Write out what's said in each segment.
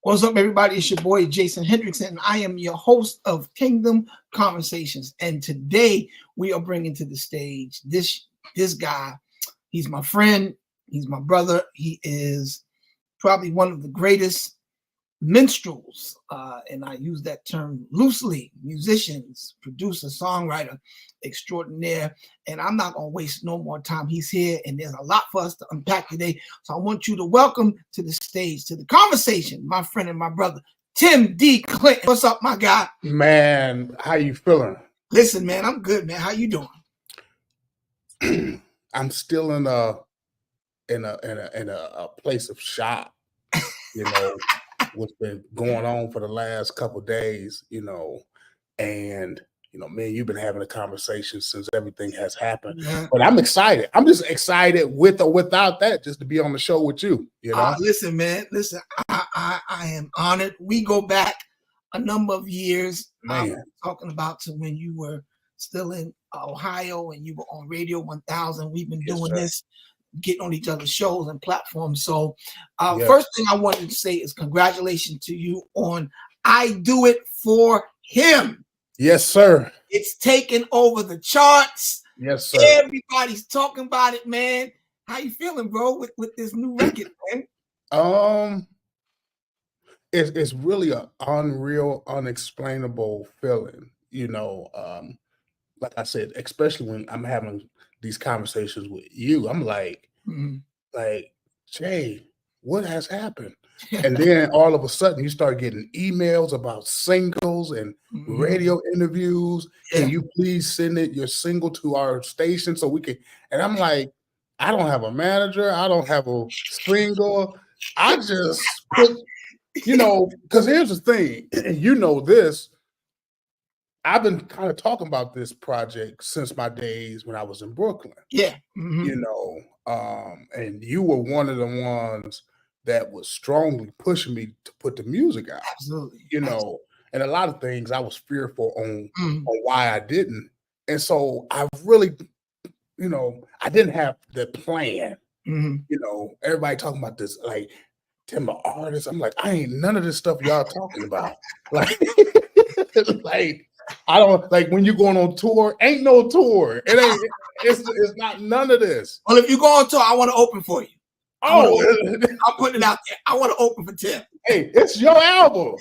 What's up, everybody? It's your boy Jason Hendrickson, and I am your host of Kingdom Conversations. And today we are bringing to the stage this guy. He's my friend. He's my brother. He is probably one of the greatest minstrels, and I use that term loosely, musicians, producer, songwriter extraordinaire. And I'm not going to waste no more time. He's here, and there's a lot for us to unpack today. So I want you to welcome to the stage, to the conversation, my friend and my brother, Tim D. Clinton. What's up, my guy? Man, how you feeling? Listen, man, I'm good, man. How you doing? I'm still in a place of shock, you know. What's been going on for the last couple of days, and man, you've been having a conversation since everything has happened. Yeah. But I'm excited. I'm just excited with or without that, just to be on the show with you. Listen, man. Listen, I am honored. We go back a number of years. Talking about to when you were still in Ohio and you were on Radio 1000. We've been doing this, getting on each other's shows and platforms. So first thing I wanted to say is congratulations to you on I Do It For Him. Yes, sir. It's taken over the charts. Yes, sir. Everybody's talking about it, man. How you feeling, bro, with this new record, man? It's really an unreal, unexplainable feeling, like I said, especially when I'm having these conversations with you. I'm like, Jay, what has happened? And then all of a sudden you start getting emails about singles and radio interviews. Can you please send your single to our station so we can? And I'm like, I don't have a manager. I don't have a single. I just put, because here's the thing, and this. I've been kind of talking about this project since my days when I was in Brooklyn. Yeah. And you were one of the ones that was strongly pushing me to put the music out. Absolutely. And a lot of things I was fearful on why I didn't. And so I really, I didn't have the plan. Everybody talking about this, like, timber artists. I'm like, I ain't none of this stuff y'all talking about. Like, I don't like when you're going on tour. Ain't no tour. It ain't. It's not none of this. Well, if you go on tour, I want to open for you. I'm putting it out there. I want to open for Tim. Hey, it's your album.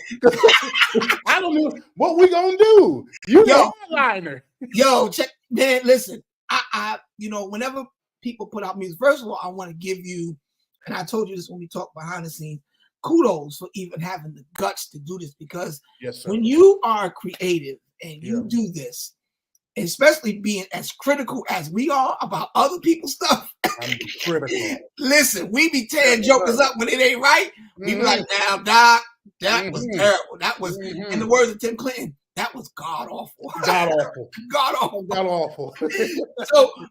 I don't know what we gonna do. You the headliner. Yo, check, man. Listen, I whenever people put out music, first of all, I want to give you, and I told you this when we talked behind the scenes, kudos for even having the guts to do this, because when you are creative and you do this, especially being as critical as we are about other people's stuff. I'm critical. Listen, we be tearing jokers up when it ain't right. We be like, now, Doc, that was terrible. That was, in the words of Tim Clinton, that was god awful. God awful. God awful. God awful.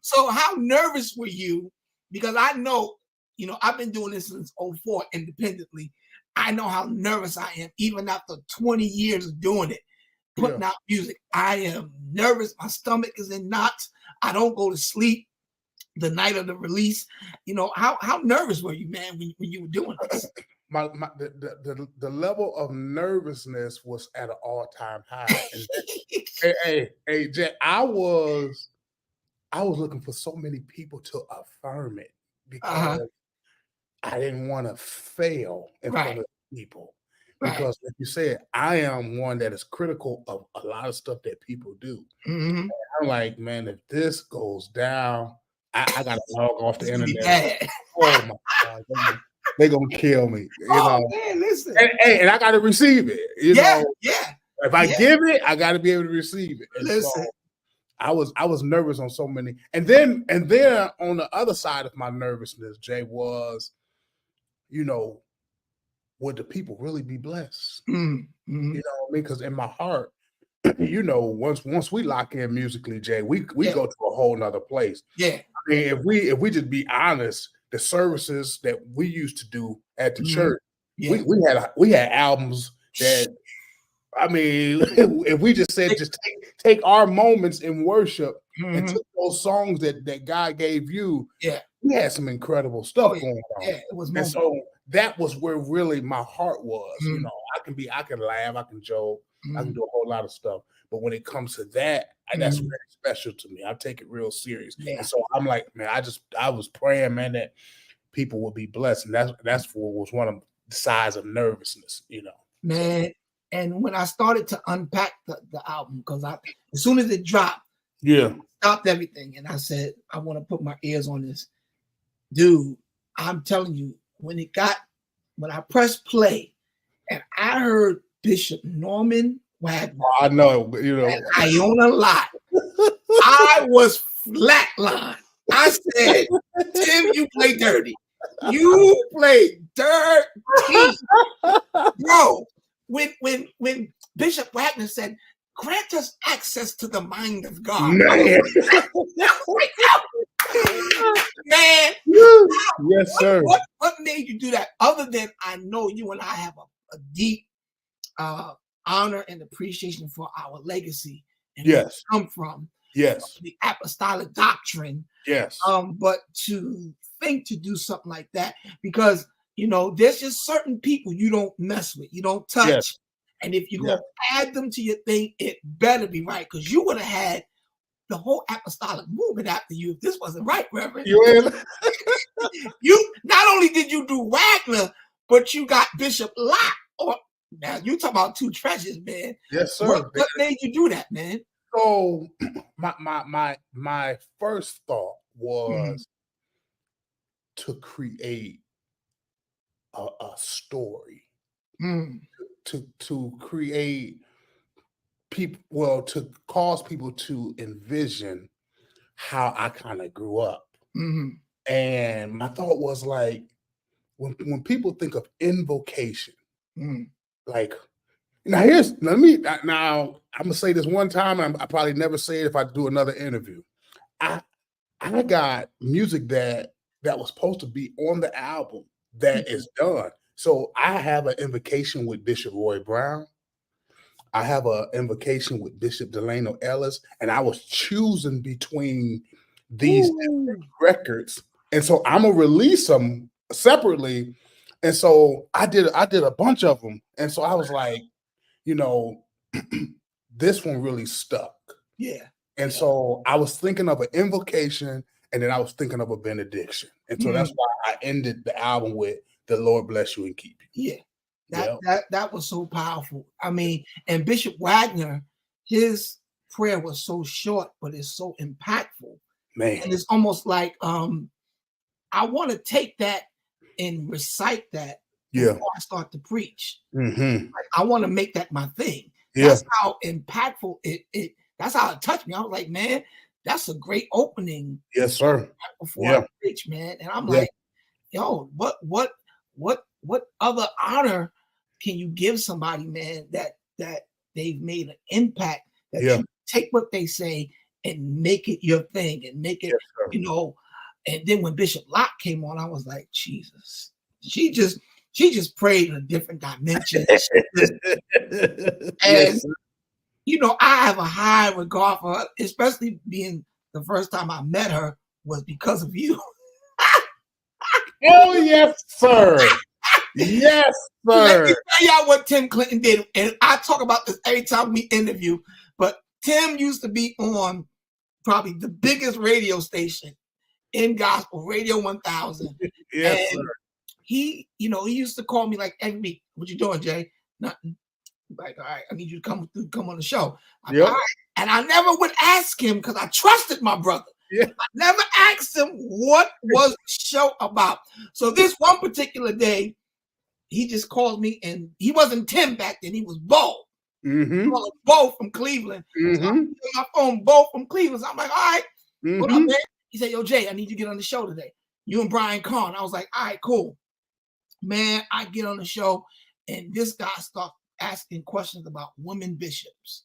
So how nervous were you? Because I know, I've been doing this since 2004 independently. I know how nervous I am, even after 20 years of doing it, putting out music. I am nervous. My stomach is in knots. I don't go to sleep the night of the release. How nervous were you, man, when you were doing this? The level of nervousness was at an all-time high. hey, Jack, I was looking for so many people to affirm it because I didn't want to fail in front of people. Because like you said, I am one that is critical of a lot of stuff that people do. And I'm like, man, if this goes down, I gotta log off the internet. Oh my God, they're gonna kill me. Man, listen. And I gotta receive it. Yeah. If I give it, I gotta be able to receive it. And listen. So I was nervous on so many. And then on the other side of my nervousness, Jay, was, would the people really be blessed? You know what I mean? Because in my heart, once we lock in musically, Jay, we go to a whole nother place. Yeah. I mean, if we just be honest, the services that we used to do at the church, we had albums that, I mean, if we just said just take our moments in worship and took those songs that God gave you, we had some incredible stuff Oh, yeah. going on. Yeah, it was And moments. so that was where really my heart was. You Mhm. know, I can laugh, I can joke, I can Mhm. do a whole lot of stuff. But when it comes to that, that's Mhm. very special to me. I take it real serious. Yeah. And so I'm like, man, I was praying, man, that people would be blessed. And that's what was one of the sides of nervousness, you know. So Man, and when I started to unpack the album, because as soon as it dropped, yeah. stopped everything, and I said, I want to put my ears on this. Dude, I'm telling you, when I pressed play and I heard Bishop Norman Wagner I know, you know. and Iona Lott, I was flatlined. I said, Tim, you play dirty. You play dirty. Bro, when Bishop Wagner said, grant us access to the mind of God. Man. Man, Yes, sir. what made you do that? Other than I know you and I have a deep honor and appreciation for our legacy and where we Yes. come from, Yes. the apostolic doctrine. Yes. But to think to do something like that, because there's just certain people you don't mess with, you don't touch. Yes. And if you're Yeah. gonna add them to your thing, it better be right, because you would have had the whole apostolic movement after you if this wasn't right, Reverend. You You not only did you do Wagner, but you got Bishop Lott. Or now you talk about two treasures, man. Yes, sir. What made you do that, man? So my first thought was to create a story, Mm, to create people, well, to cause people to envision how I kind of grew up. mhm, And my thought was like, when people think of invocation, mm, like now I'm gonna say this one time, and I probably never say it if I do another interview. I got music that was supposed to be on the album that is done. So I have an invocation with Bishop Roy Brown. I have an invocation with Bishop Delano Ellis, and I was choosing between these different records. And so I'm gonna release them separately. And so I did a bunch of them. And so I was like, you know, this one really stuck. yeah. And so I was thinking of an invocation, and then I was thinking of a benediction. And so that's why I ended the album with "The Lord bless you and keep you." Yeah. Yep. That was so powerful. I mean, and Bishop Wagner, his prayer was so short, but it's so impactful. Man. And it's almost like I want to take that and recite that Yeah. before I start to preach. Mm-hmm. Like, I want to make that my thing. Yeah. That's how impactful it that's how it touched me. I was like, man, that's a great opening. Yes, sir. Before I preach, man. And I'm like, yo, what other honor can you give somebody, man, that they've made an impact, that you take what they say and make it your thing and make it, and then when Bishop Locke came on, I was like, Jesus, she just prayed in a different dimension. And I have a high regard for her, especially being the first time I met her was because of you. Oh, yes, sir. Yes, Let me sir. tell y'all what Tim Clinton did. And I talk about this every time we interview, but Tim used to be on probably the biggest radio station in gospel, Radio 1000. Yes, and sir. he used to call me like every week. What you doing, Jay? Nothing. Like, all right, I need you to come on the show. Like, all right. And I never would ask him because I trusted my brother. Yeah. I never asked him what was the show about. So this one particular day, he just called me, and he wasn't Tim back then. He was Bo. Mm-hmm. Bo from Cleveland. Mm-hmm. So I'm on my phone, Bo from Cleveland. So I'm like, all right, what up, Mm-hmm. man? He said, yo, Jay, I need you to get on the show today. You and Brian Kahn. I was like, all right, cool. Man, I get on the show, and this guy starts asking questions about women bishops.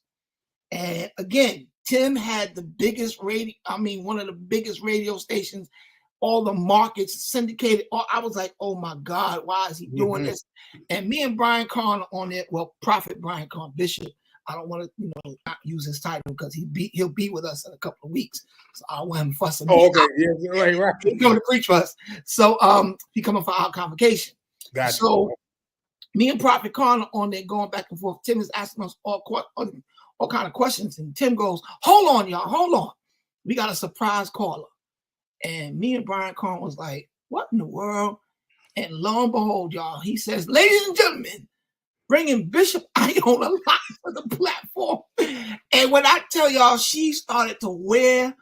And again, Tim had the biggest one of the biggest radio stations, all the markets syndicated. I was like, oh my God, why is he doing this? And me and Brian Kahn on it, well, Prophet Brian Kahn, Bishop, I don't want to, not use his title because he'll be with us in a couple of weeks. So I don't want him fussing. Oh, okay. Yeah, right. He's coming to preach for us. So he coming for our convocation. Gotcha. So me and Prophet Connor on there going back and forth. Tim is asking us all kind of questions. And Tim goes, hold on, y'all, hold on. We got a surprise caller. And me and Brian Connor was like, what in the world? And lo and behold, y'all, he says, ladies and gentlemen, bringing Bishop Iona Locke to the platform. And when I tell y'all, she started to wear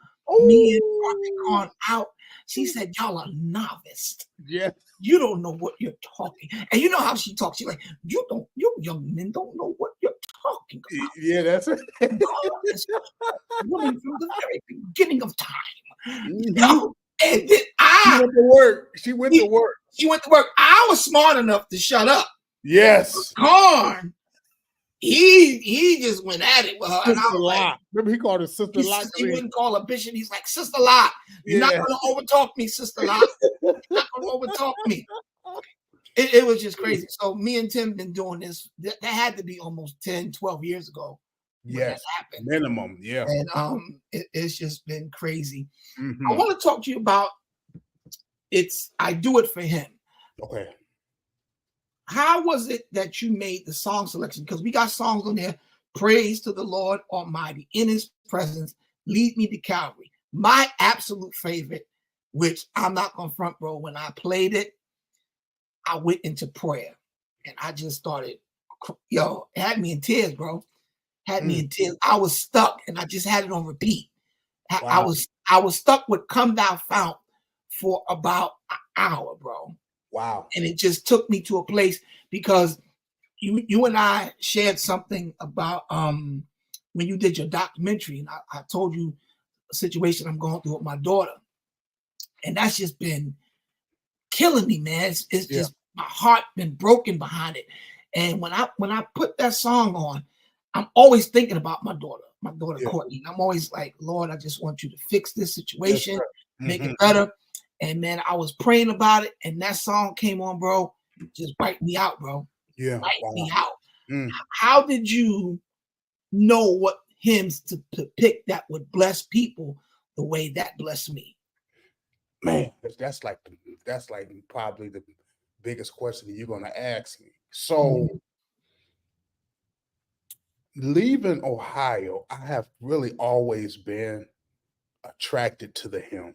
me and Prophet Connor out. She said, y'all are novice. Yeah. You don't know what you're talking. And you know how she talks. She's like, you young men don't know what you're talking about. Yeah, that's it. God is woman from the very beginning of time. Mm-hmm. And then she went to work. She went to work. I was smart enough to shut up. Yes. Karn, he just went at it with her. Sister Locke. Remember he called her Sister Locke? He wouldn't call her Bishop. He's like, Sister Locke, you're not going to overtalk me, Sister Locke. You're not going to overtalk me. It was just crazy. So me and Tim been doing this. That had to be almost 10, 12 years ago. Yes, that happened. Minimum, yeah. And it's just been crazy. Mm-hmm. I want to talk to you about I Do It For Him. Okay. How was it that you made the song selection? Because we got songs on there. Praise to the Lord Almighty, in his presence, lead me to Calvary. My absolute favorite, which I'm not going to front, bro, when I played it, I went into prayer and I just started, it had me in tears, bro. Had me in tears. I was stuck and I just had it on repeat. Wow. I was stuck with Come Thou Fount for about an hour, bro. Wow. And it just took me to a place because you and I shared something about when you did your documentary, and I told you a situation I'm going through with my daughter. And that's just been killing me, man. It's just my heart been broken behind it. And when I put that song on, I'm always thinking about my daughter Courtney. And I'm always like, Lord, I just want you to fix this situation, make it better. And man, I was praying about it, and that song came on, bro. Just wiped me out, bro. Yeah, wiped me out. How did you know what hymns to pick that would bless people the way that blessed me? Man, that's like probably the biggest question that you're gonna ask me. So, leaving Ohio, I have really always been attracted to the hymn.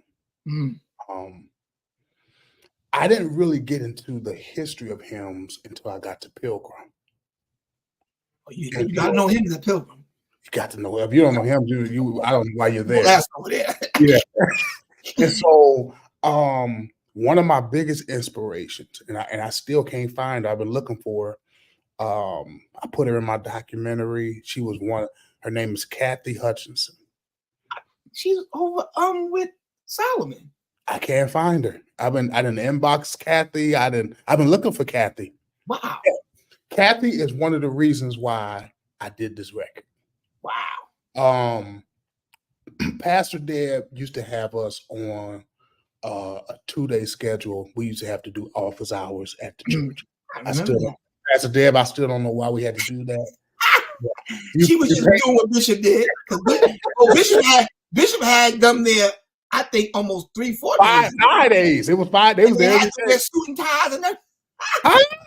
I didn't really get into the history of hymns until I got to Pilgrim. You got to know hymns at Pilgrim. You got to know. If you don't know him, I don't know why you're there. That's over there. Yeah. And so, one of my biggest inspirations, and I still can't find her, I've been looking for her. I put her in my documentary. She was one. Her name is Kathy Hutchinson. She's over with Solomon. I can't find her. I didn't inbox Kathy. I've been looking for Kathy. Wow. Kathy is one of the reasons why I did this record. Wow. Pastor Deb used to have us on a 2-day schedule. We used to have to do office hours at the church. Pastor Deb, I still don't know why we had to do that. She was just doing what Bishop did. Bishop had them there, I think, almost 3-4 days. 5 days. It was 5 days. They had to wear suit and ties and everything.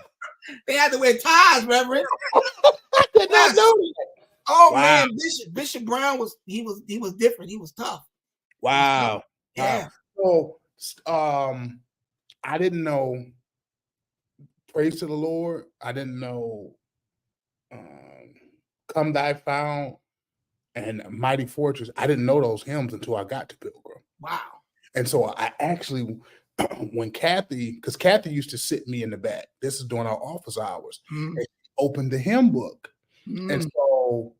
They had to wear ties, Reverend. I did not know that. Oh wow. Man, Bishop Brown was different. He was tough. Wow. Yeah. So I didn't know Praise to the Lord. I didn't know Come Thy Fount and Mighty Fortress. I didn't know those hymns until I got to Pilgrim. Wow. And so I actually, when because Kathy used to sit me in the back. This is during our office hours. And she opened the hymn book. And so,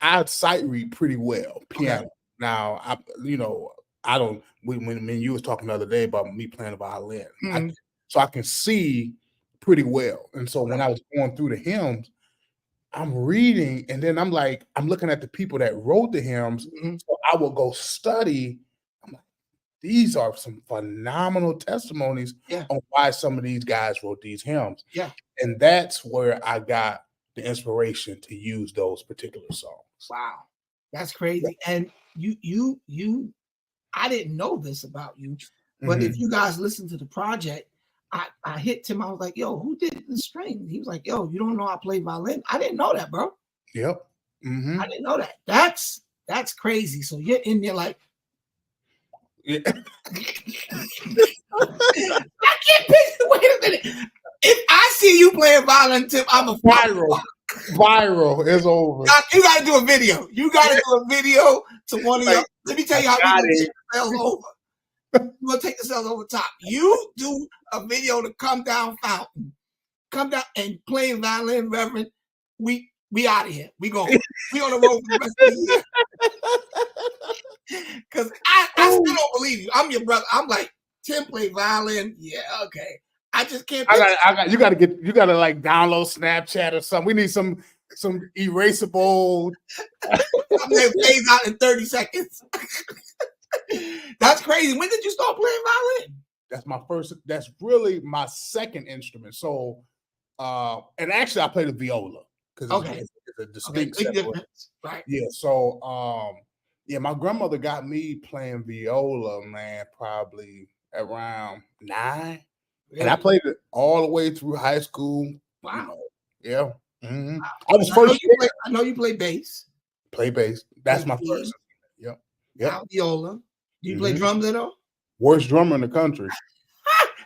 I sight read pretty well, piano. Okay. Now, when you was talking the other day about me playing the violin, so I can see pretty well. And so when I was going through the hymns, I'm reading, and then I'm looking at the people that wrote the hymns. So I will go study. I'm like, these are some phenomenal testimonies on why some of these guys wrote these hymns. Yeah. And that's where I got the inspiration to use those particular songs. Wow, that's crazy. And you, I didn't know this about you, but if you guys listen to the project, I hit Tim. I was like, "Yo, who did the string?" He was like, "Yo, you don't know I play violin." I didn't know that, bro. Yep. I didn't know that. That's crazy. So you're in there like, Yeah. I can't picture. Wait a minute. If I see you playing violin, Tim, I'm a Viral is over. You got to do a video. You got to do a video to one of your. Let me tell you how we're gonna take the sales over. We're gonna take the sales over top. You do a video to Come Down Fountain, come down and playing violin, Reverend. We out of here. We on the road for the rest of the year. Because I still don't believe you. I'm your brother. I'm like, Tim play violin. Yeah, okay. I just can't. You gotta like download Snapchat or something. We need some erasable. I'm gonna phase out in 30 seconds. That's crazy. When did you start playing violin? That's really my second instrument. So, and actually, I play the viola because it's a distinct difference, right? Yeah. So, my grandmother got me playing viola, man, probably around 9. Really? And I played it all the way through high school. Wow. Yeah. Mm-hmm. Wow. I was first. I know you play bass. Play bass. That's my first. Yep. Now viola. Do you play drums at all? Worst drummer in the country.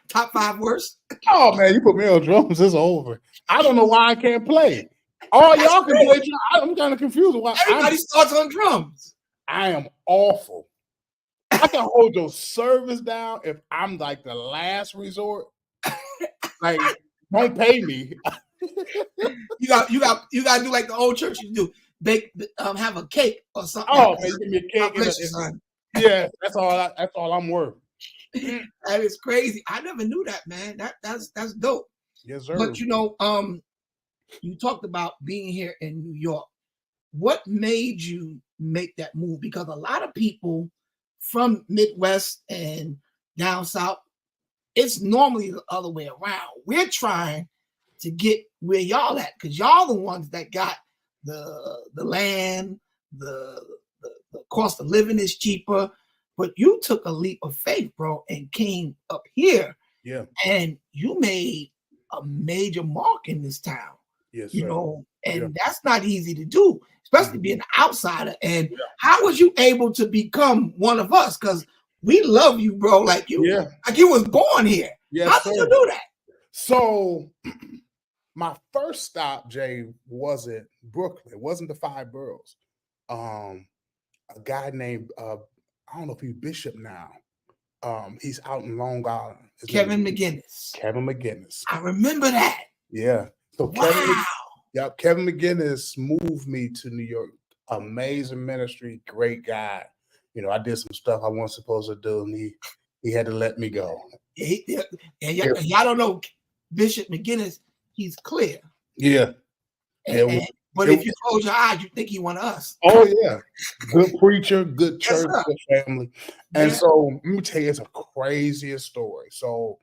Top 5 worst. Oh man, you put me on drums, it's over. I don't know why I can't play. All y'all can play. I'm kind of confused. Why everybody starts on drums? I am awful. I can hold your service down if I'm like the last resort. Like, don't pay me. you got to do like the old churches do. Have a cake or something. Oh, man, give me a cake. Yeah, that's all I'm worth. That is crazy. I never knew that, man. That's dope. Yes, sir. But you talked about being here in New York. What made you make that move? Because a lot of people from Midwest and down south, it's normally the other way around. We're trying to get where y'all at because y'all the ones that got the land, the cost of living is cheaper. But you took a leap of faith, bro, and came up here. Yeah. And you made a major mark in this town. Yes, and that's not easy to do, especially being an outsider. And how was you able to become one of us? Because we love you, bro. Like you was born here. Yes, how did you do that? So my first stop, Jay, wasn't Brooklyn. It wasn't the 5 boroughs. A guy named I don't know if he's Bishop now. He's out in Long Island. Kevin McGinnis. Kevin McGinnis. I remember that. Yeah. So Kevin McGinnis moved me to New York. Amazing ministry, great guy. I did some stuff I wasn't supposed to do, and he had to let me go. Y'all don't know Bishop McGinnis. He's clear. Yeah. But if you close your eyes, you think he one of us. Oh yeah, good preacher, good church, good family. And so let me tell you, it's a craziest story. So,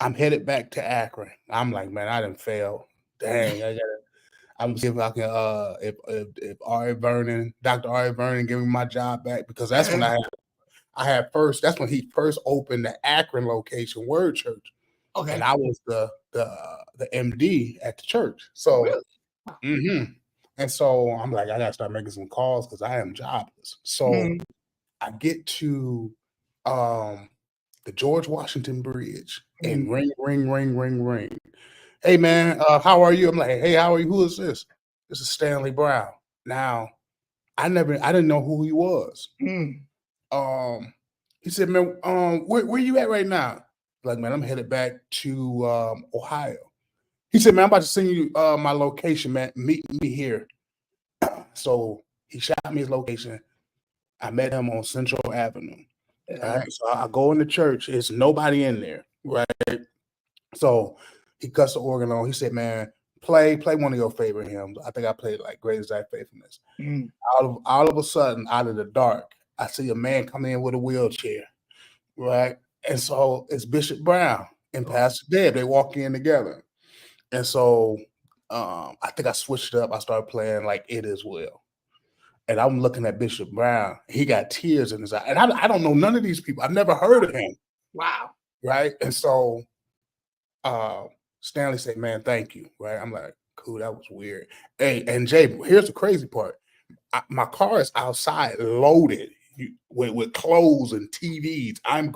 I'm headed back to Akron. I'm like, man, I didn't fail. Dang, I'm see if I can. If Dr. Ari Vernon, give me my job back because that's when I had first. That's when he first opened the Akron location, Word Church. Okay. And I was the MD at the church. So, really? And so I'm like, I gotta start making some calls because I am jobless. So I get to the George Washington Bridge and ring. Hey man, how are you? I'm like, hey, how are you? Who is this? This is Stanley Brown. Now, I didn't know who he was. He said, man, where you at right now? Like, man, I'm headed back to Ohio. He said, man, I'm about to send you my location, man. Meet me here. So he shot me his location. I met him on Central Avenue. All right. So I go in the church. There's nobody in there. Right. So he cuts the organ on. He said, man, play one of your favorite hymns. I think I played like Great Is Thy Faithfulness. All of a sudden, out of the dark, I see a man come in with a wheelchair. Right. And so it's Bishop Brown and Pastor Deb. They walk in together. And so I think I switched it up. I started playing like It Is Well. And I'm looking at Bishop Brown. He got tears in his eye. And I don't know none of these people. I've never heard of him. Wow. Right. And so Stanley said, man, thank you. Right. I'm like, cool, that was weird. Hey, and Jay, here's the crazy part. My car is outside loaded with clothes and TVs. I'm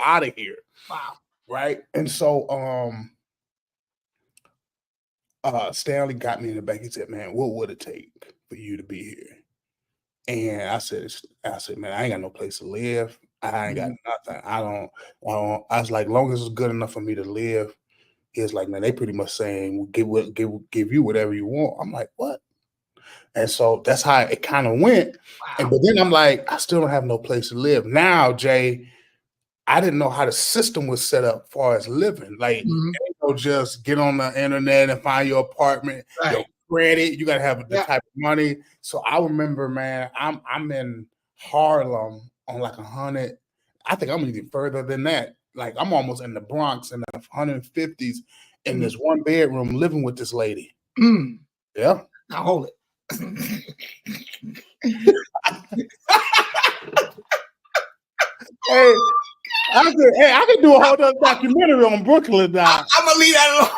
out of here. Wow. Right. And so Stanley got me in the back. He said, man, what would it take for you to be here? And I said, man, I ain't got no place to live. I ain't got nothing. I was like, long as it's good enough for me to live. It's like, man, they pretty much saying, we'll give you whatever you want. I'm like, what? And so that's how it kind of went. Wow. But then I'm like, I still don't have no place to live. Now, Jay, I didn't know how the system was set up as far as living. Like, you know, just get on the internet and find your apartment, your credit. You got to have the type of money. So I remember, man, I'm in Harlem on like 100. I think I'm even further than that. Like I'm almost in the Bronx in the 150s in this one bedroom living with this lady. Yeah. Now hold it. Hey, I could do a whole other documentary on Brooklyn now. I'm gonna leave that alone.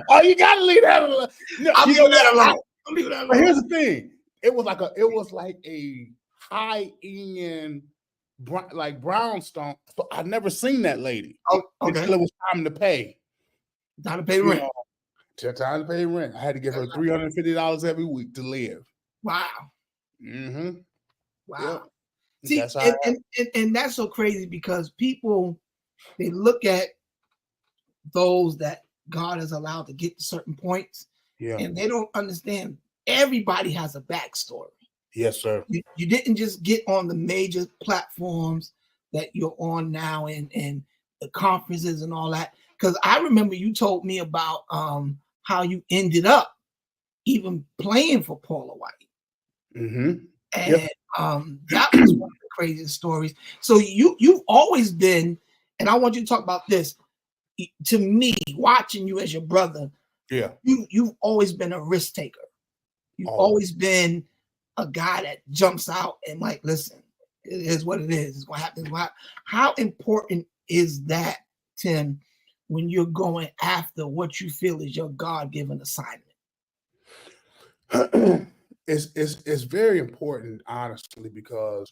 Oh, you gotta leave that alone. No, I'll leave that alone. But here's the thing: it was like a high-end brownstone. So I'd never seen that lady. Oh, okay. Until it was time to pay. Time to pay rent. Time to pay rent. I had to give her $350 every week to live. Wow. Mm-hmm. Wow. Yep. See, and that's so crazy because people, they look at those that God has allowed to get to certain points, and they don't understand everybody has a backstory. Yes, sir. You didn't just get on the major platforms that you're on now and the conferences and all that. Because I remember you told me about how you ended up even playing for Paula White. Mm-hmm. And that was one of the craziest stories. So you've always been, and I want you to talk about this. To me, watching you as your brother, you've always been a risk taker. You've always been a guy that jumps out and like, listen, it is what it is. It's what happens. How important is that, Tim, when you're going after what you feel is your God-given assignment? It's very important, honestly, because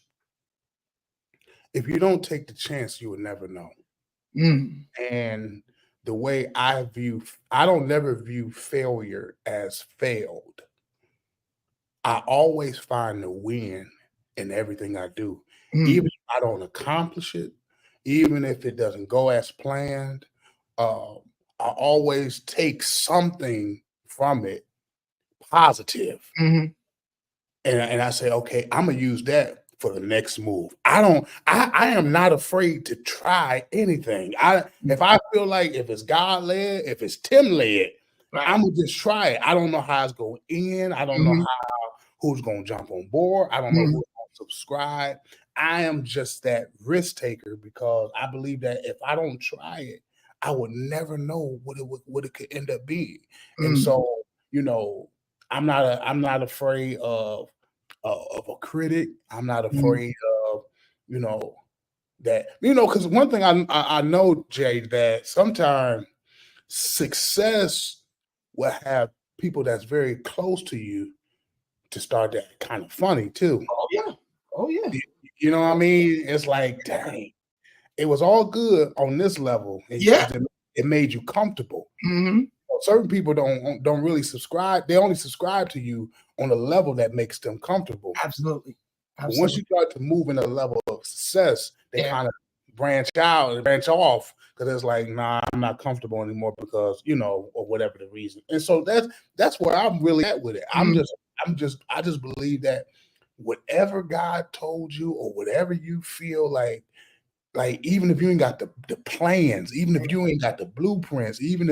if you don't take the chance, you would never know. And the way I don't never view failure as failed. I always find the win in everything I do. Even if I don't accomplish it, even if it doesn't go as planned, I always take something from it positive. And I say, okay, I'm gonna use that for the next move. I am not afraid to try anything. If I feel like if it's God led, if it's Tim led, I'm gonna just try it. I don't know how it's going in. I don't know who's gonna jump on board. I don't know who's gonna subscribe. I am just that risk taker because I believe that if I don't try it, I would never know what it could end up being. And so, you know, I'm not afraid of a critic. I'm not afraid of, because one thing I know, Jay, that sometimes success will have people that's very close to you to start that kind of funny too. Oh yeah. You know what I mean? It's like, dang, it was all good on this level. It made you comfortable. Certain people don't really subscribe. They only subscribe to you on a level that makes them comfortable. Absolutely. But once you start to move in a level of success, they kind of branch out and branch off because it's like, nah, I'm not comfortable anymore because, or whatever the reason. And so that's where I'm really at with it. I just believe that whatever God told you or whatever you feel like even if you ain't got the plans, even if you ain't got the blueprints, even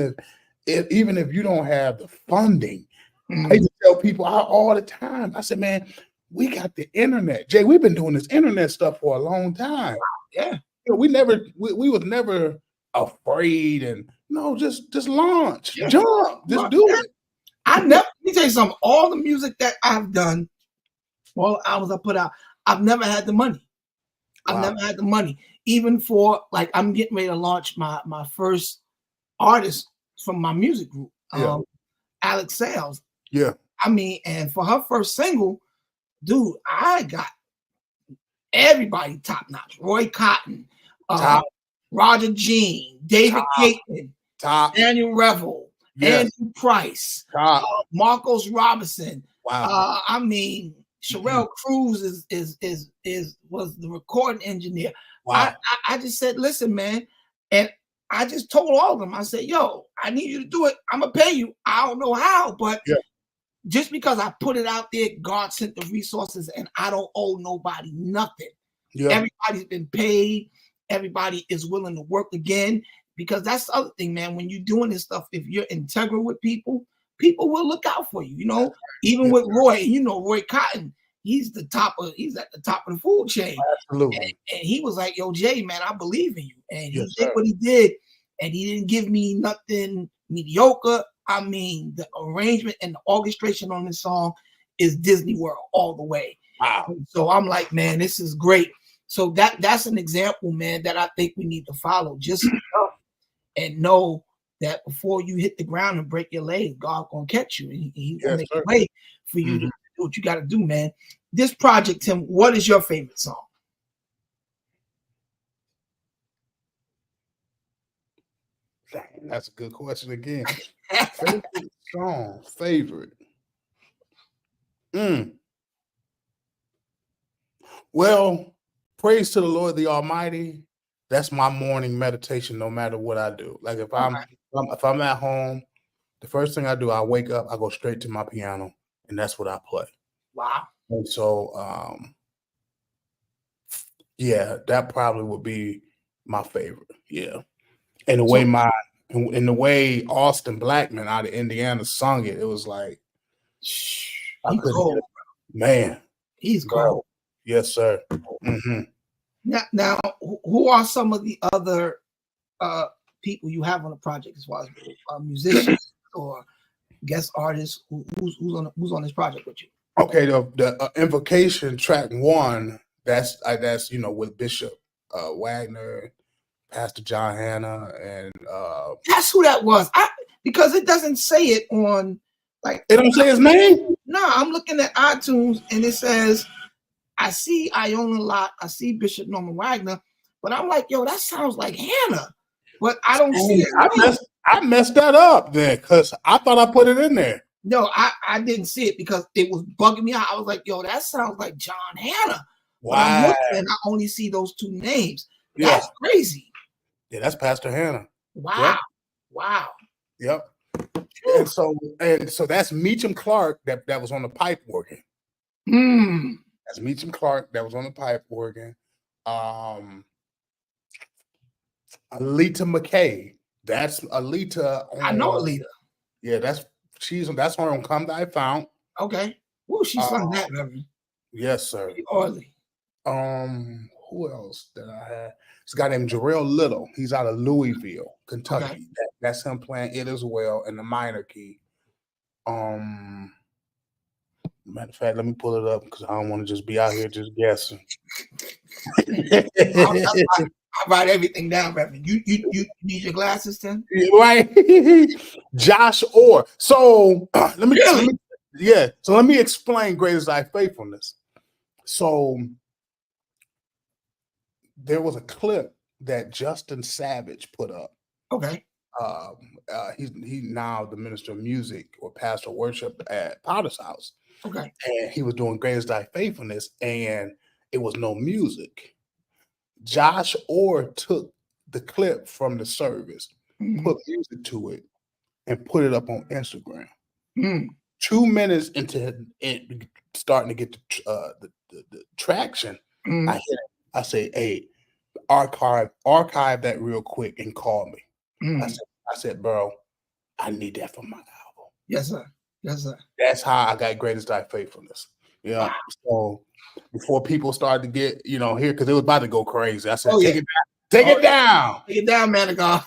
if you don't have the funding, I used to tell people all the time. I said, man, we got the internet. Jay, we've been doing this internet stuff for a long time. Yeah. We was never afraid and no, just launch, Yeah. jump, just do it. Let me tell you something. All the music that I've done, all the albums I put out, I've never had the money. I've never had the money. Even for like, I'm getting ready to launch my first artist from my music group, Alex Sales. Yeah. I mean, and for her first single, dude, I got everybody top notch. Roy Cotton, Roger Jean, David Caitman, Daniel Revel, Andrew Price, Marcos Robinson. Wow. I mean, Sherelle Cruz was the recording engineer. Wow. I just said, listen, man, and I just told all of them, I said, yo, I need you to do it. I'm gonna pay you. I don't know how, but just because I put it out there, God sent the resources, and I don't owe nobody nothing. Yeah. Everybody's been paid. Everybody is willing to work again, because that's the other thing, man. When you're doing this stuff, if you're integral with people, people will look out for you. You know, even with Roy, you know, Roy Cotton, he's at the top of the food chain. Absolutely. And he was like, yo, Jay, man, I believe in you. And he did what he did, and he didn't give me nothing mediocre. I mean, the arrangement and the orchestration on this song is Disney World all the way. Wow. So I'm like, man, this is great. So that's an example, man, that I think we need to follow. Just and know that before you hit the ground and break your legs, God gonna catch you. And he's gonna make a way for you to do what you got to do, man. This project, Tim, what is your favorite song? Dang, that's a good question again. Favorite song, favorite. Well, praise to the Lord the Almighty. That's my morning meditation, no matter what I do. Like if I'm at home, the first thing I do, I wake up, I go straight to my piano, and that's what I play. Wow. And so, yeah, that probably would be my favorite. Yeah. And the way Austin Blackman out of Indiana sung it, it was like, he's cold. Man, he's cold. Yes, sir. Now, who are some of the other people you have on the project, as far as musicians or guest artists? Who's on this project with you? Okay, the Invocation track 1. That's with Bishop Wagner, Pastor John Hanna, and that's who that was. Because it doesn't say it on, like, it don't say his name. No, I'm looking at iTunes and it says, I see Iona Lott, I see Bishop Norman Wagner, but I'm like, yo, that sounds like Hannah, but I don't see it. I messed that up then, because I thought I put it in there. No, I didn't see it because it was bugging me out. I was like, yo, that sounds like John Hanna. Wow. But I'm looking and I only see those 2 names. That's crazy. Yeah, that's Pastor Hanna. Wow. Yep. Wow. Yep. And so that's Meacham Clark that was on the pipe organ. That's Meacham Clark that was on the pipe organ. Alita McKay. That's Alita. I know Alita. Yeah, that's her on Come Thy Fount. Okay. Ooh, she sung that, Reverend. Yes, sir. Early. Who else did I have? This guy named Jarrell Little. He's out of Louisville, Kentucky. Okay. That's him playing it as well in the minor key. Matter of fact, let me pull it up because I don't want to just be out here just guessing. I write everything down, Reverend. You need your glasses, Tim? Right. Josh Orr. So let me explain Great is Thy Faithfulness. So there was a clip that Justin Savage put up. Okay. He's now the minister of music or pastor of worship at Potter's House. Okay. And he was doing Great is Thy Faithfulness, and it was no music. Josh Orr took the clip from the service, put music to it, and put it up on Instagram. 2 minutes into it starting to get the traction, I say, hey, archive that real quick and call me. I said, bro, I need that for my album. Yes, sir. Yes, sir. That's how I got Great is Thy Faithfulness. Yeah. Wow. So before people started to get, here, because it was about to go crazy, I said, take it back. Take it down. Take it down, man of God.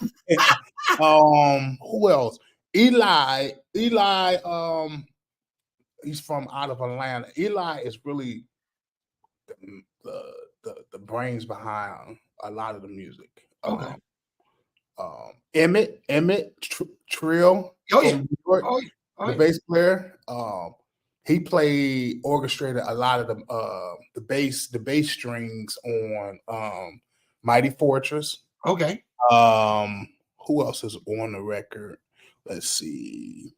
Who else? Eli, he's from out of Atlanta. Eli is really the brains behind a lot of the music. Okay. Emmett Trill Oh yeah. from New York, the bass player. He orchestrated a lot of the bass strings on Mighty Fortress. Okay. Who else is on the record? Let's see.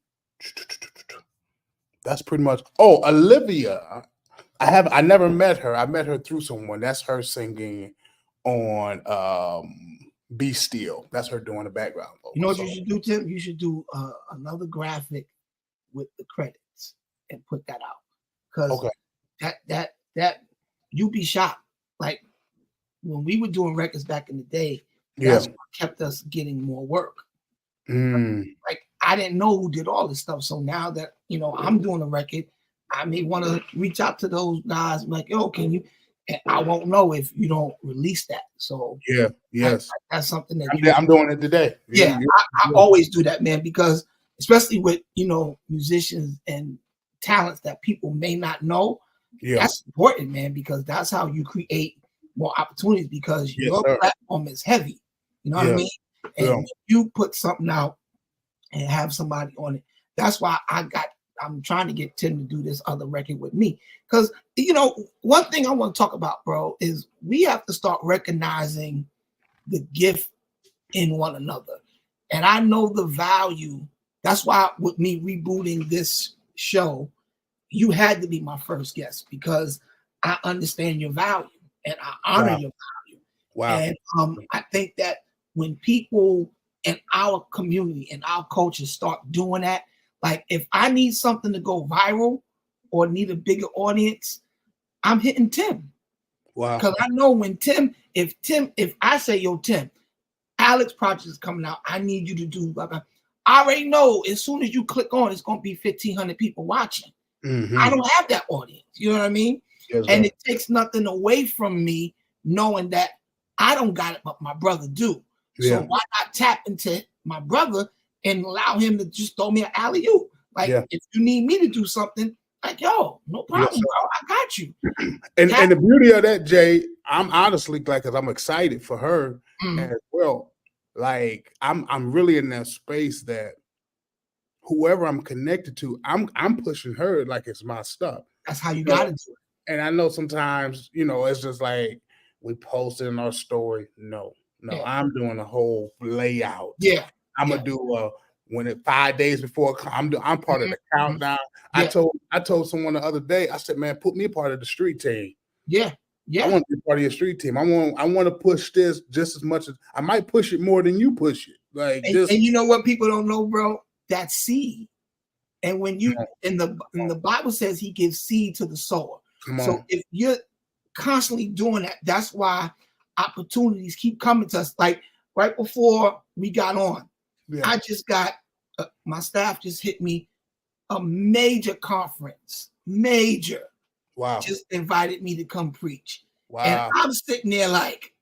That's pretty much. Oh, Olivia. I never met her. I met her through someone. That's her singing on Be Still. That's her doing the background vocals. You know what you should do, Tim? You should do another graphic with the credits and put that out. Because that you'd be shocked. Like when we were doing records back in the day, that's what kept us getting more work. Like I didn't know who did all this stuff. So now that I'm doing a record, I may want to reach out to those guys like, yo, can you? And I won't know if you don't release that. So that's something that I'm doing it today. Yeah, I always do that, man, because especially with musicians and talents that people may not know, that's important, man, because that's how you create more opportunities because your platform is heavy. You know what I mean? And you put something out and have somebody on it. That's why I'm trying to get Tim to do this other record with me. Because, one thing I want to talk about, bro, is we have to start recognizing the gift in one another. And I know the value. That's why with me rebooting this show, you had to be my first guest because I understand your value and I honor your value. Wow. And I think that when people in our community and our culture start doing that, like if I need something to go viral or need a bigger audience, I'm hitting Tim. Wow. Because I know when if I say, yo, Tim, Alex project is coming out, I need you to do blah, blah. I already know as soon as you click on, it's going to be 1,500 people watching. I don't have that audience. You know what I mean? Yes, and it takes nothing away from me knowing that I don't got it, but my brother do. So why not tap into my brother and allow him to just throw me an alley-oop? Like if you need me to do something, like, yo, no problem, bro. I got you. And the beauty of that, Jay, I'm honestly like, because I'm excited for her as well. Like I'm really in that space that whoever I'm connected to, I'm pushing her like it's my stuff. That's how you got to do it. And I know sometimes, it's just like we post it in our story. No, I'm doing a whole layout. Yeah, I'm gonna do when it 5 days before I'm part of the countdown. I told someone the other day, I said, man, put me part of the street team. Yeah. I want to be part of your street team. I want to push this just as much as I might push it more than you push it. Like and you know what people don't know, bro? That's seed. And when you in the Bible says he gives seed to the sower. So if you're constantly doing that, that's why opportunities keep coming to us. Like right before we got on, I just got my staff just hit me a major conference, Wow. Just invited me to come preach. Wow. And I'm sitting there like,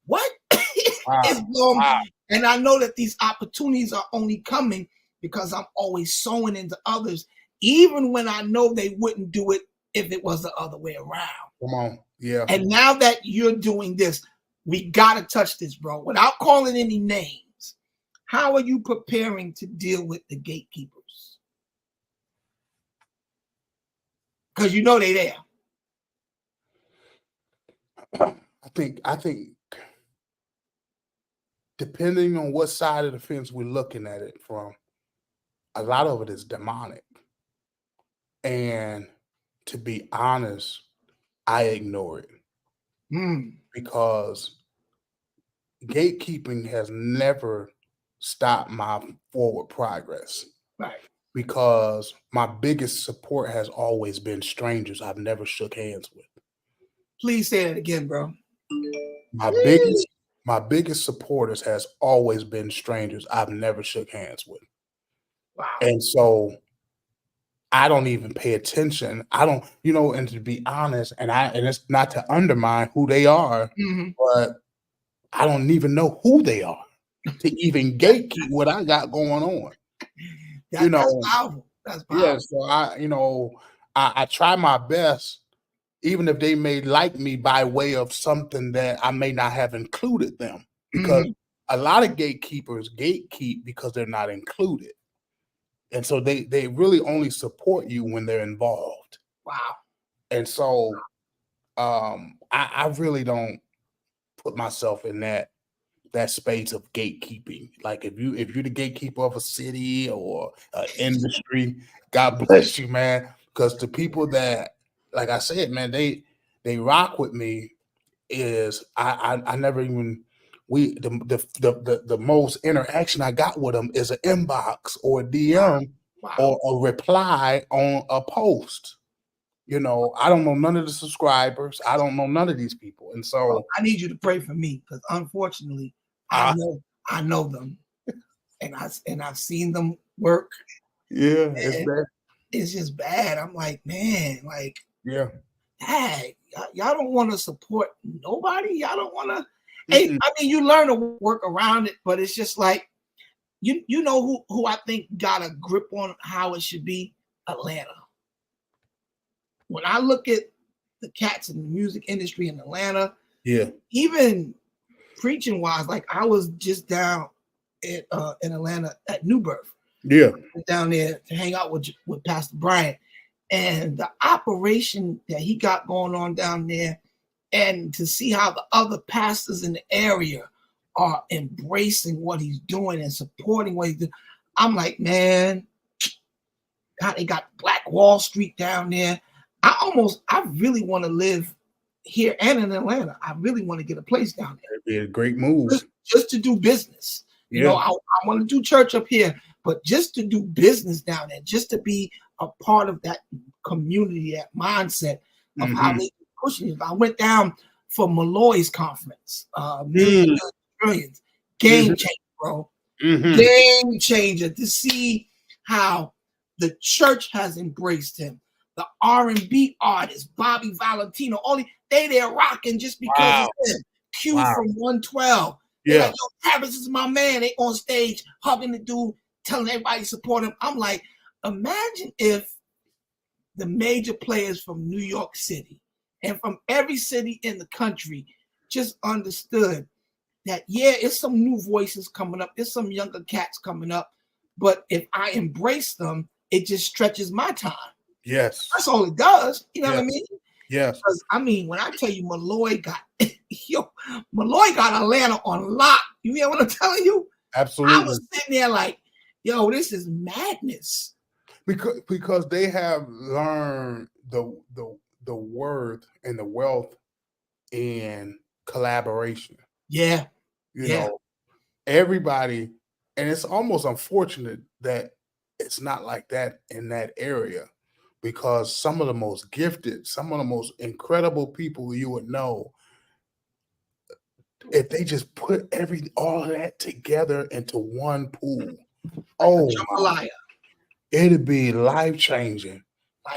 what? It's blown. Wow. And I know that these opportunities are only coming because I'm always sowing into others, even when I know they wouldn't do it if it was the other way around. Come on. Yeah. And now that you're doing this, we got to touch this, bro, without calling any names. How are you preparing to deal with the gatekeepers? Because you know they're there. I think depending on what side of the fence we're looking at it from, a lot of it is demonic. And to be honest, I ignore it because gatekeeping has never stopped my forward progress. Right. Because my biggest support has always been strangers I've never shook hands with. Please say that again, bro. My biggest supporters has always been strangers I've never shook hands with. Wow. And so I don't even pay attention. I don't, and to be honest, and it's not to undermine who they are, but I don't even know who they are to even gatekeep what I got going on. That's powerful. That's Yeah. powerful. So I try my best, even if they may like me by way of something that I may not have included them, because a lot of gatekeepers gatekeep because they're not included. And so they really only support you when they're involved. Wow. And so I really don't put myself in that space of gatekeeping. Like if you're the gatekeeper of a city or an industry, God bless you, man. Because the people that, like I said, man, they rock with me. Is I never even the most interaction I got with them is an inbox or a DM or a reply on a post. You know, I don't know none of the subscribers. I don't know none of these people, and so I need you to pray for me because unfortunately, I know them, and I've seen them work. Yeah, it's bad. It's just bad. I'm like, man, like, yeah. Hey, y'all don't want to support nobody. Y'all don't want to. Hey, I mean, you learn to work around it, but it's just like you know who I think got a grip on how it should be. Atlanta. When I look at the cats in the music industry in Atlanta, even preaching wise, like I was just down in Atlanta at New Birth. Down there to hang out with Pastor Bryant. And the operation that he got going on down there, and to see how the other pastors in the area are embracing what he's doing and supporting what he's doing. I'm like, man, God, they got Black Wall Street down there. I really want to live here and in Atlanta. I really want to get a place down there. It'd be a great move. Just to do business. You know, I want to do church up here, but just to do business down there, just to be a part of that community, that mindset of how they pushing it. I went down for Malloy's conference, Millions. Game changer, bro. Game changer to see how the church has embraced him. The R&B artists, Bobby Valentino, they're rocking just because it's him. Q from 112. They're like, yo, Travis is my man. They on stage hugging the dude, telling everybody to support him. I'm like, imagine if the major players from New York City and from every city in the country just understood that, it's some new voices coming up. There's some younger cats coming up. But if I embrace them, it just stretches my time. Yes. That's all it does. You know what I mean? Yes. Because, I mean, when I tell you Malloy got Atlanta on lock. You hear what I'm telling you? Absolutely. I was sitting there like, yo, this is madness. Because they have learned the worth and the wealth in collaboration. Yeah. You know, everybody, and it's almost unfortunate that it's not like that in that area, because some of the most gifted, some of the most incredible people you would know, if they just put all of that together into one pool, it'd be life changing.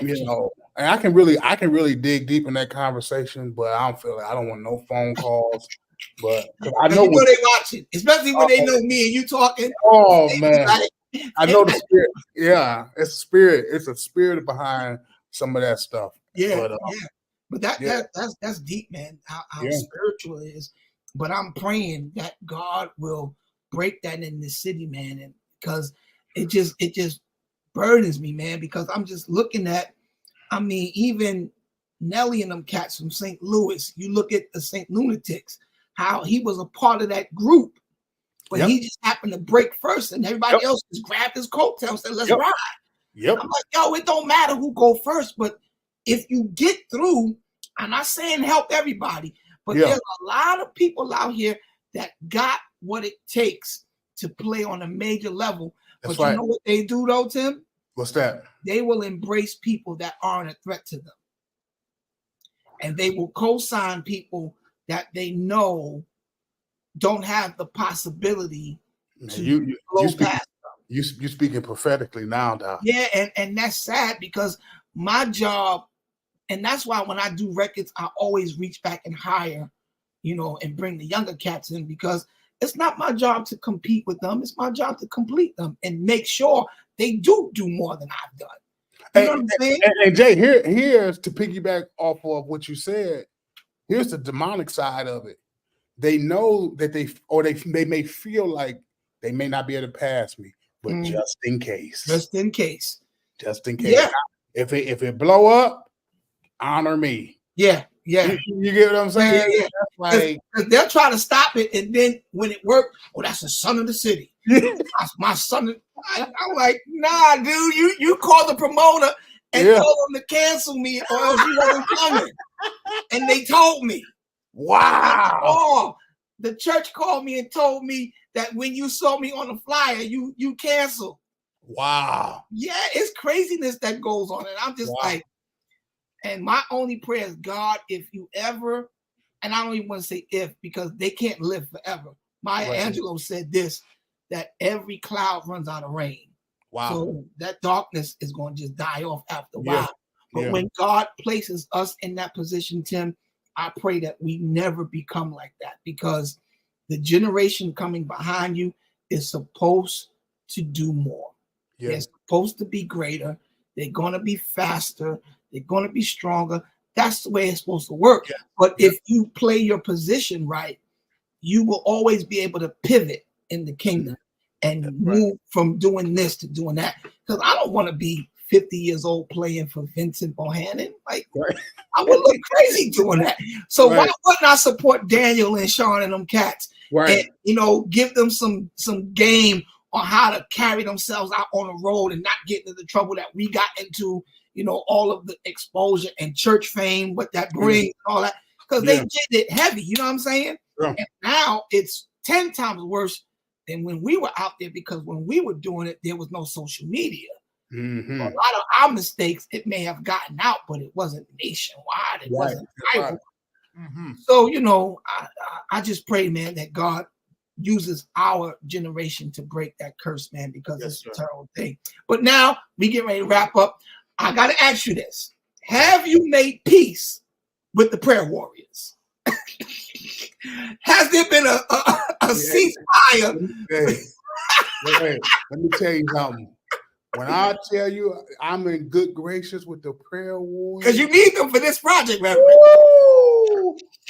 You know, and I can really dig deep in that conversation, but I don't feel like I don't want no phone calls. But I know they watching, especially when they know me and you talking. Oh man, I know the spirit. Yeah, it's a spirit. It's a spirit behind some of that stuff. But that's deep, man. How spiritual it is. But I'm praying that God will break that in this city, man, and because it just burdens me, man. Because I'm just looking at, I mean, even Nelly and them cats from St. Louis. You look at the St. Lunatics, how he was a part of that group, but he just happened to break first, and everybody else just grabbed his coattail and said, "Let's ride." I'm like, yo, it don't matter who go first, but if you get through, I'm not saying help everybody, but there's a lot of people out here that got what it takes to play on a major level. But you know what they do though, Tim? What's that? They will embrace people that aren't a threat to them. And they will co-sign people that they know don't have the possibility to blow past them. You speaking prophetically now, Doc. Yeah, and that's sad because my job, and that's why when I do records, I always reach back and hire and bring the younger cats in, because it's not my job to compete with them. It's my job to complete them and make sure they do more than I've done. You know what I'm saying? And Jay, here's to piggyback off of what you said. Here's the demonic side of it. They know that they may feel like they may not be able to pass me, but just in case. Just in case. Yeah. If it blow up, honor me. Yeah. You get what I'm saying? Yeah. Like, they'll try to stop it, and then when it worked, that's the son of the city. My son. I'm like, nah, dude. You called the promoter and told them to cancel me, or else you wasn't coming. And they told me. Wow. Oh, the church called me and told me that when you saw me on the flyer, you canceled. Wow. Yeah, it's craziness that goes on, and I'm just like. And my only prayer is, God, if you ever, and I don't even want to say if, because they can't live forever. Maya Angelou said this, that every cloud runs out of rain. Wow. So that darkness is going to just die off after a while. But when God places us in that position, Tim, I pray that we never become like that, because the generation coming behind you is supposed to do more. Yeah. They're supposed to be greater. They're going to be faster. They're going to be stronger. That's the way it's supposed to work. Yeah. But if you play your position right, you will always be able to pivot in the kingdom and move from doing this to doing that. Because I don't want to be 50 years old playing for Vincent Bohannon. Like, I would look crazy doing that. So why wouldn't I support Daniel and Sean and them cats? And, give them some game on how to carry themselves out on the road and not get into the trouble that we got into. All of the exposure and church fame, what that brings, and all that, because they did it heavy. You know what I'm saying? Yeah. And now it's 10 times worse than when we were out there, because when we were doing it, there was no social media. So a lot of our mistakes, it may have gotten out, but it wasn't nationwide. It wasn't viral. So, I just pray, man, that God uses our generation to break that curse, man, because it's a terrible thing. But now we get ready to wrap up. I got to ask you this. Have you made peace with the prayer warriors? Has there been a ceasefire? Hey, let me tell you something. When I tell you I'm in good graces with the prayer warriors. Because you need them for this project, man.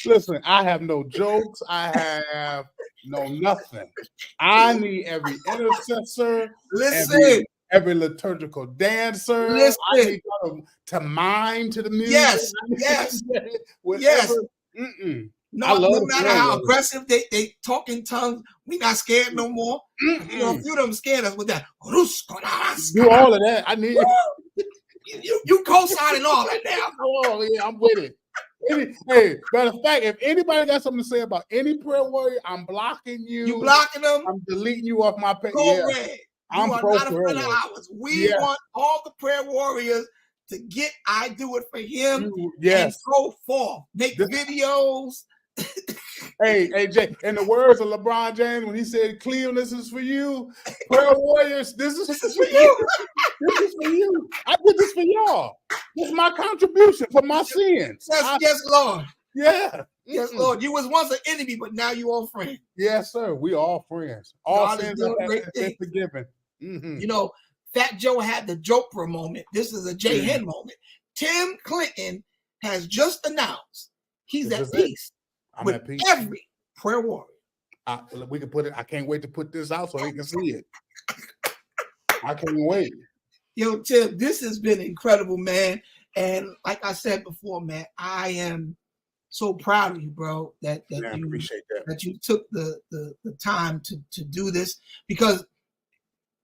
Listen, I have no jokes. I have no nothing. I need every intercessor. Listen. Every liturgical dancer. Listen. I need them to mime to the music. Yes. No matter how aggressive they talk in tongues, we not scared no more. A few of them scared us with that. Do all of that. I need you co-signing all that now. Oh yeah, I'm with it. Hey, matter of fact, if anybody got something to say about any prayer warrior, I'm blocking you. You blocking them? I'm deleting you off my page. Red. You are not a friend of ours. We want all the prayer warriors to get I Do It For Him and go forth. Make videos. Hey, Jay, in the words of LeBron James, when he said, Cleveland, this is for you. Prayer warriors, this is for you. This is for you. I did this for y'all. This is my contribution for my sins. Yes, Lord. Yeah. Yes, Lord. You was once an enemy, but now you all friends. Yes, sir. We all friends. All God sins are forgiven. Fat Joe had the Joker moment. This is a Jay Hen moment. Tim Clinton has just announced he's at peace with every prayer warrior. We can put it. I can't wait to put this out so they can see it. I can't wait. Yo, Tim, this has been incredible, man. And like I said before, man, I am so proud of you, bro. That you appreciate that you took the time to do this, because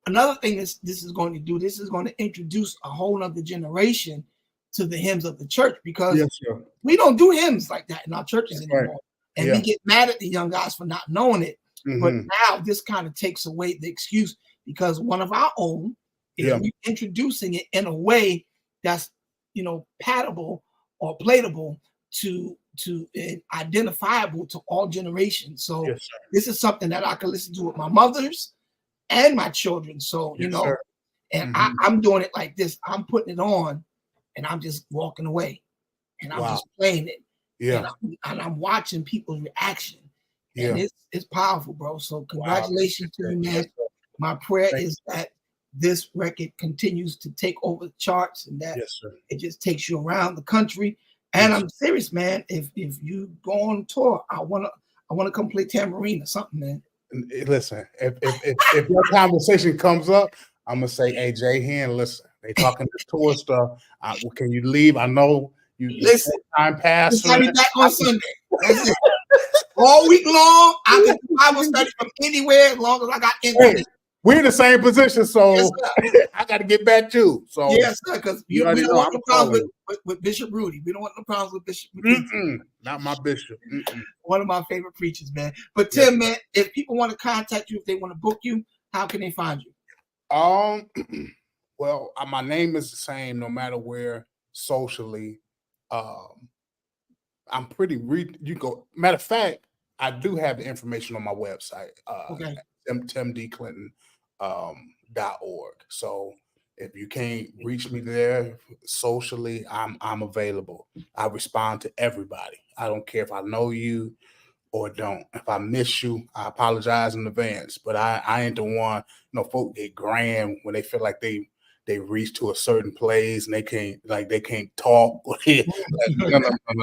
another thing this is going to do, this is going to introduce a whole other generation to the hymns of the church, because we don't do hymns like that in our churches anymore. And we get mad at the young guys for not knowing it. But now this kind of takes away the excuse, because one of our own is introducing it in a way that's, palatable or platable to identifiable to all generations. So this is something that I can listen to with my mothers and my children. So, and I'm doing it like this. I'm putting it on and I'm just walking away and I'm just playing it. Yeah. And I'm watching people's reaction. And Yeah. it's powerful, bro. So Wow. congratulations to you, man. Yes, sir. My prayer Thank is that this record continues to take over the charts and that Yes, sir. it just takes you around the country. And Yes, I'm serious, man. If you go on tour, I wanna come play tambourine or something, man. Listen, if that conversation comes up, I'm gonna say, "Hey, Jay Hen, listen, they talking the tour stuff. Well, can you leave? I know you Listen, full-time pastor. just have me back on Sunday. That's it. All week long, I can do Bible study from anywhere as long as I got internet. Hey, we're in the same position, so Yes, I got to get back too. So yes, sir, because you we already don't know want I'm no problems calling. with Bishop Rudy. We don't want no problems with Bishop. With Not my bishop. one of my favorite preachers, man. But Yes. Tim, man, if people want to contact you, if they want to book you, how can they find you? Well, my name is the same no matter where socially. I'm pretty you go. Matter of fact, I do have the information on my website, Okay. timdclinton.org. So if you can't reach me there socially, I'm available. I respond to everybody. I don't care if I know you or don't. If I miss you, I apologize in advance. But I ain't the one. Folk get grand when they feel like they reach to a certain place and they can't talk. No,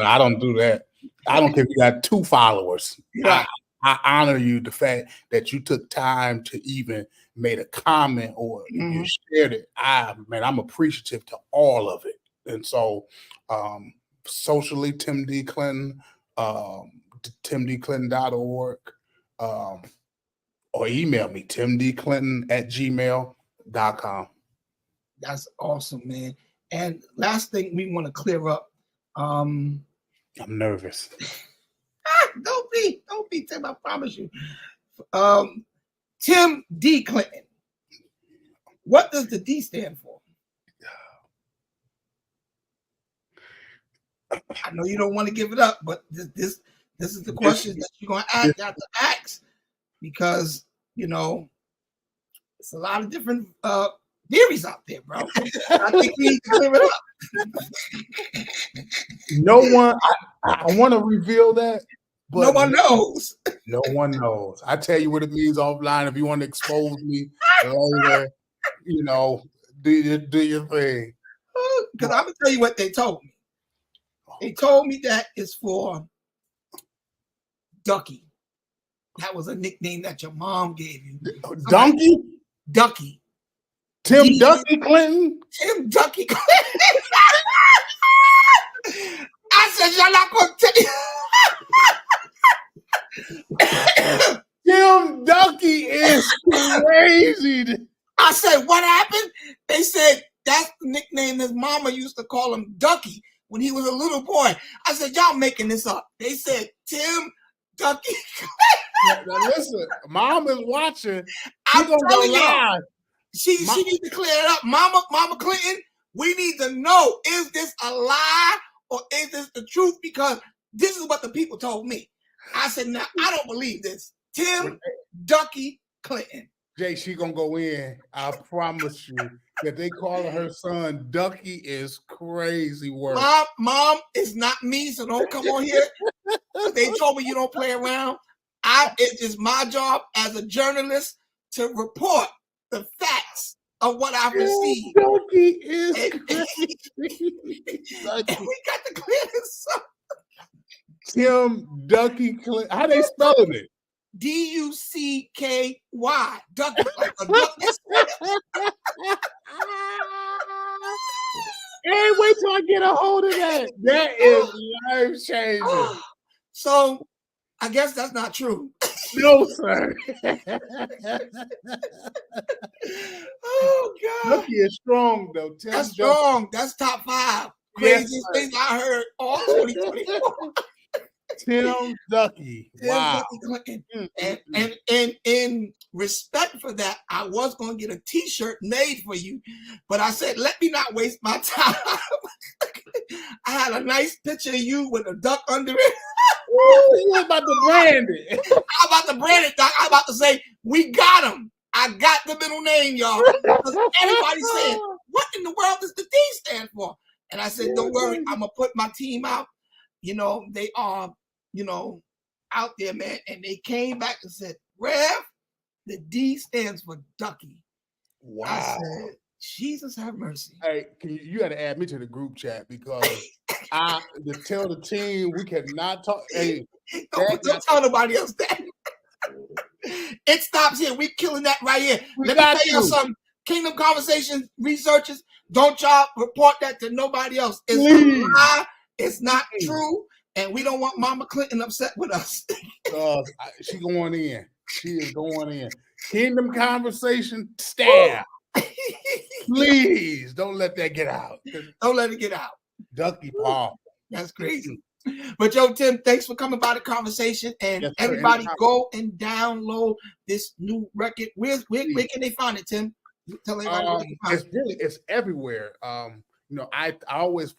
I don't do that. I don't care if you got 2 followers. Right. I honor you, the fact that you took time to even made a comment or you shared it. I'm appreciative to all of it. And so socially, Tim D. Clinton, timdclinton.org, or email me, timdclinton@gmail.com. That's awesome, man. And last thing we want to clear up. I'm nervous. Don't be, Tim. I promise you. Tim D. Clinton. What does the D stand for? I know you don't want to give it up, but this is the question that you're gonna have to ask, because it's a lot of different theories out there, bro. I think we need to clear it up. No one, I want to reveal that, but no one knows. No one knows. I tell you what it means offline. If you want to expose me later, do your thing. Because I'm gonna tell you what they told me. They told me that it's for Ducky. That was a nickname that your mom gave you. Donkey? Ducky. Tim Ducky Clinton? Tim Ducky Clinton. I said, y'all not going to tell you. Tim Ducky is crazy. I said, what happened? They said, that's the nickname his mama used to call him, Ducky, when he was a little boy. I said, y'all making this up. They said, Tim Ducky Clinton. Now listen, mom is watching. I'm telling you. She Mom, needs to clear it up. Mama Clinton, we need to know, is this a lie or is this the truth? Because this is what the people told me. I said, now, I don't believe this. Tim Ducky Clinton. Jay, she gonna go in. I promise you that they calling her son Ducky is crazy work. Mom, it's not me, so don't come on here. They told me you don't play around. It is my job as a journalist to report the facts of what I've received. Ducky is crazy. And we got to clear this up. Tim Ducky Clinton. How they spelling it? Ducky. Ducky, like a duck. Hey, wait till I get a hold of that. That is life changing. So I guess that's not true. No, sir. Oh God. Ducky is strong though. Tim That's Ducky. strong. That's top 5 craziest things I heard all 2024. Tim Ducky. Wow. Ducky and in respect for that, I was going to get a t-shirt made for you, but I said, let me not waste my time. I had a nice picture of you with a duck under it. You about to brand it. I'm about to brand it, Doc. I'm about to say, we got him. I got the middle name, y'all. Because everybody said, what in the world does the D stand for? And I said, don't worry, I'm going to put my team out. you know, they are, you know, out there, man. And they came back and said, Rev, the D stands for Ducky. Wow. I said, Jesus have mercy. Hey, you got to add me to the group chat because to tell the team we cannot talk. Hey, don't tell nobody else that. It stops here. We're killing that right here. Let me tell you something. Kingdom Conversations researchers, don't y'all report that to nobody else. It's a lie. It's not true. And we don't want Mama Clinton upset with us. She going in. She is going in. Kingdom Conversation staff. Please don't let that get out. Don't let it get out. Ducky Paw. That's crazy. But yo, Tim, thanks for coming by the conversation. And yes, everybody go and download this new record. Where can they find it, Tim? Tell everybody it's everywhere. You know, I always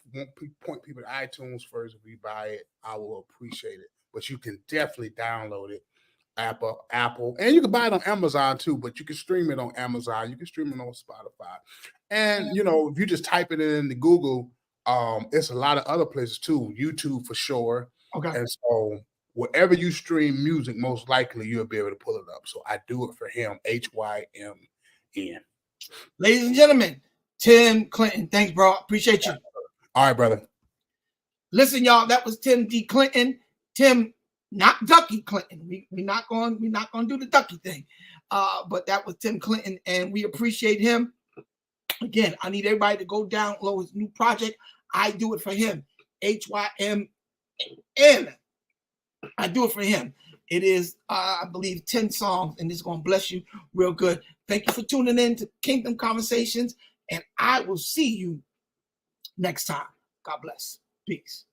point people to iTunes first. If you buy it, I will appreciate it. But you can definitely download it. Apple, and you can buy it on Amazon too, but you can stream it on Amazon. You can stream it on Spotify. And, you know, if you just type it in the Google, it's a lot of other places too. YouTube for sure. Okay. And so wherever you stream music, most likely you'll be able to pull it up. So I do it for him, HYMN. Ladies and gentlemen, Tim Clinton. Thanks, bro. Appreciate you. All right, brother. Listen, y'all, that was Tim D. Clinton. Tim, not Ducky Clinton. We're not going to do the Ducky thing. But that was Tim Clinton, and we appreciate him. Again, I need everybody to go download his new project. I do it for him. HYMN. I do it for him. It is, I believe, 10 songs, and it's going to bless you real good. Thank you for tuning in to Kingdom Conversations, and I will see you next time. God bless. Peace.